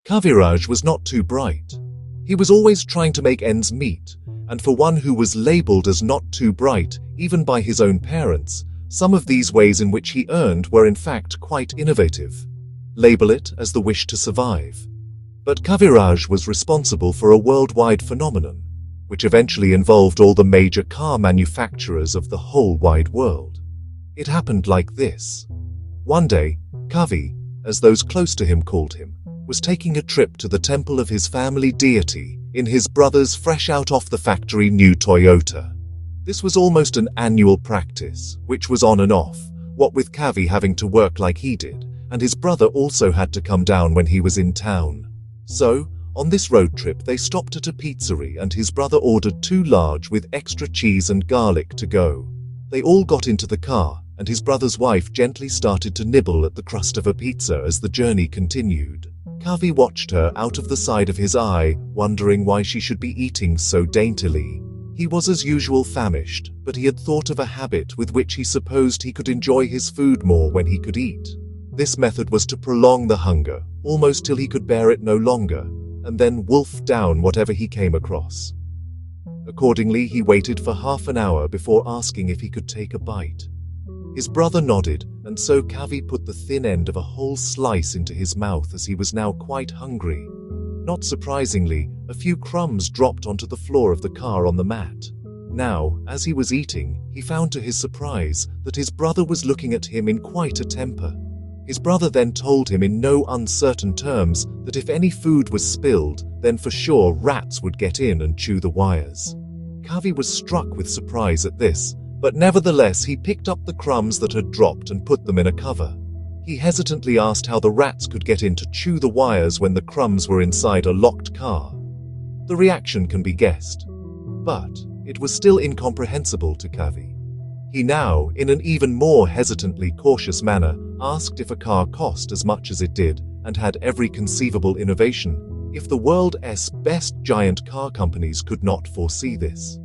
Kaviraj was not too bright. He was always trying to make ends meet, and for one who was labeled as not too bright, even by his own parents, some of these ways in which he earned were in fact quite innovative. Label it as the wish to survive. But Kaviraj was responsible for a worldwide phenomenon, which eventually involved all the major car manufacturers of the whole wide world. It happened like this. One day, Kavi, as those close to him called him, was taking a trip to the temple of his family deity in his brother's fresh out off the factory new Toyota. This was almost an annual practice, which was on and off, what with Kavi having to work like he did, and his brother also had to come down when he was in town. So, on this road trip they stopped at a pizzeria and his brother ordered 2 large with extra cheese and garlic to go. They all got into the car, and his brother's wife gently started to nibble at the crust of a pizza as the journey continued. Kavi watched her out of the side of his eye, wondering why she should be eating so daintily. He was as usual famished, but he had thought of a habit with which he supposed he could enjoy his food more when he could eat. This method was to prolong the hunger, almost till he could bear it no longer, and then wolf down whatever he came across. Accordingly, he waited for half an hour before asking if he could take a bite. His brother nodded, and so Kavi put the thin end of a whole slice into his mouth as he was now quite hungry. Not surprisingly, a few crumbs dropped onto the floor of the car on the mat. Now, as he was eating, he found to his surprise that his brother was looking at him in quite a temper. His brother then told him in no uncertain terms that if any food was spilled, then for sure rats would get in and chew the wires. Kavi was struck with surprise at this, but nevertheless he picked up the crumbs that had dropped and put them in a cover. He hesitantly asked how the rats could get in to chew the wires when the crumbs were inside a locked car. The reaction can be guessed, but it was still incomprehensible to Kavi. He now, in an even more hesitantly cautious manner, asked if a car cost as much as it did and had every conceivable innovation, if the world's best giant car companies could not foresee this.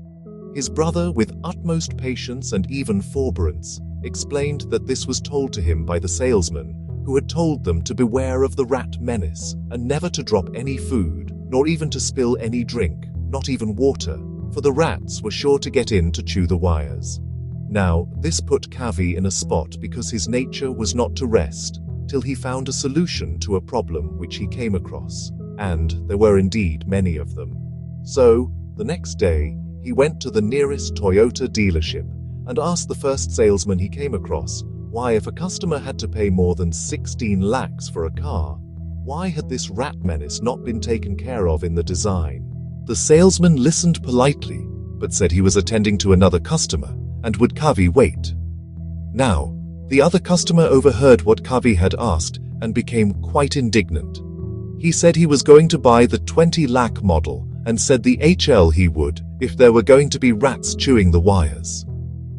His brother, with utmost patience and even forbearance, explained that this was told to him by the salesman, who had told them to beware of the rat menace and never to drop any food, nor even to spill any drink, not even water, for the rats were sure to get in to chew the wires. Now, this put Kavi in a spot because his nature was not to rest till he found a solution to a problem which he came across, and there were indeed many of them. So, the next day, he went to the nearest Toyota dealership and asked the first salesman he came across why, if a customer had to pay more than 16 lakhs for a car, why had this rat menace not been taken care of in the design? The salesman listened politely, but said he was attending to another customer and would Kavi wait. Now, the other customer overheard what Kavi had asked and became quite indignant. He said he was going to buy the 20 lakh model and said the HL he would if there were going to be rats chewing the wires.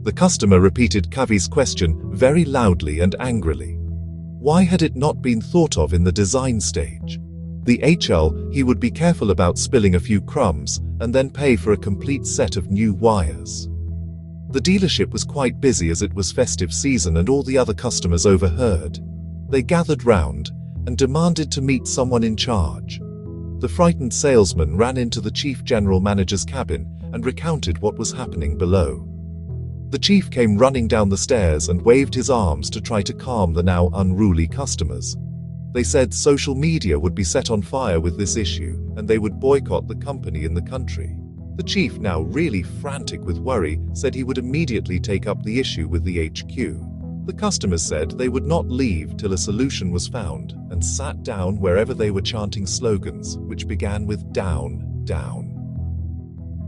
The customer repeated Kavi's question very loudly and angrily. Why had it not been thought of in the design stage? The HL, he would be careful about spilling a few crumbs and then pay for a complete set of new wires. The dealership was quite busy as it was festive season and all the other customers overheard. They gathered round and demanded to meet someone in charge. The frightened salesman ran into the chief general manager's cabin and recounted what was happening below. The chief came running down the stairs and waved his arms to try to calm the now unruly customers. They said social media would be set on fire with this issue and they would boycott the company in the country. The chief, now really frantic with worry, said he would immediately take up the issue with the HQ. The customers said they would not leave till a solution was found and sat down wherever they were chanting slogans, which began with "down, down."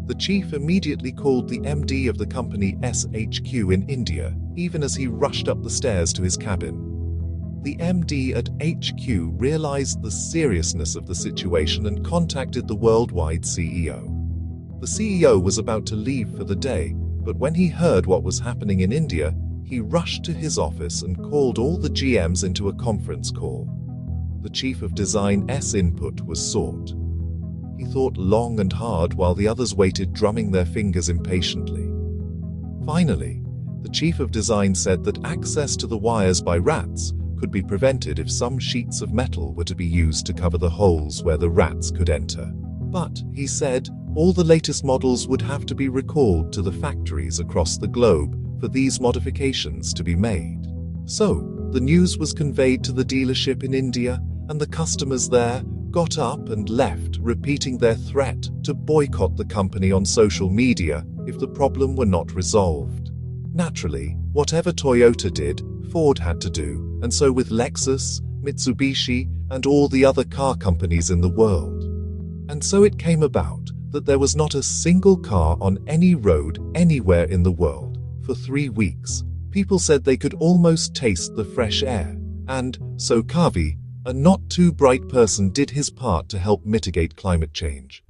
The chief immediately called the MD of the company SHQ in India, even as he rushed up the stairs to his cabin. The MD at HQ realized the seriousness of the situation and contacted the worldwide CEO. The CEO was about to leave for the day, but when he heard what was happening in India, he rushed to his office and called all the GMs into a conference call. The chief of design's input was sought. He thought long and hard while the others waited, drumming their fingers impatiently. Finally, the chief of design said that access to the wires by rats could be prevented if some sheets of metal were to be used to cover the holes where the rats could enter. But, he said, all the latest models would have to be recalled to the factories across the globe for these modifications to be made. So, the news was conveyed to the dealership in India, and the customers there got up and left, repeating their threat to boycott the company on social media if the problem were not resolved. Naturally, whatever Toyota did, Ford had to do, and so with Lexus, Mitsubishi, and all the other car companies in the world. And so it came about that there was not a single car on any road anywhere in the world for 3 weeks. People said they could almost taste the fresh air, and so Kavi, a not too bright person, did his part to help mitigate climate change.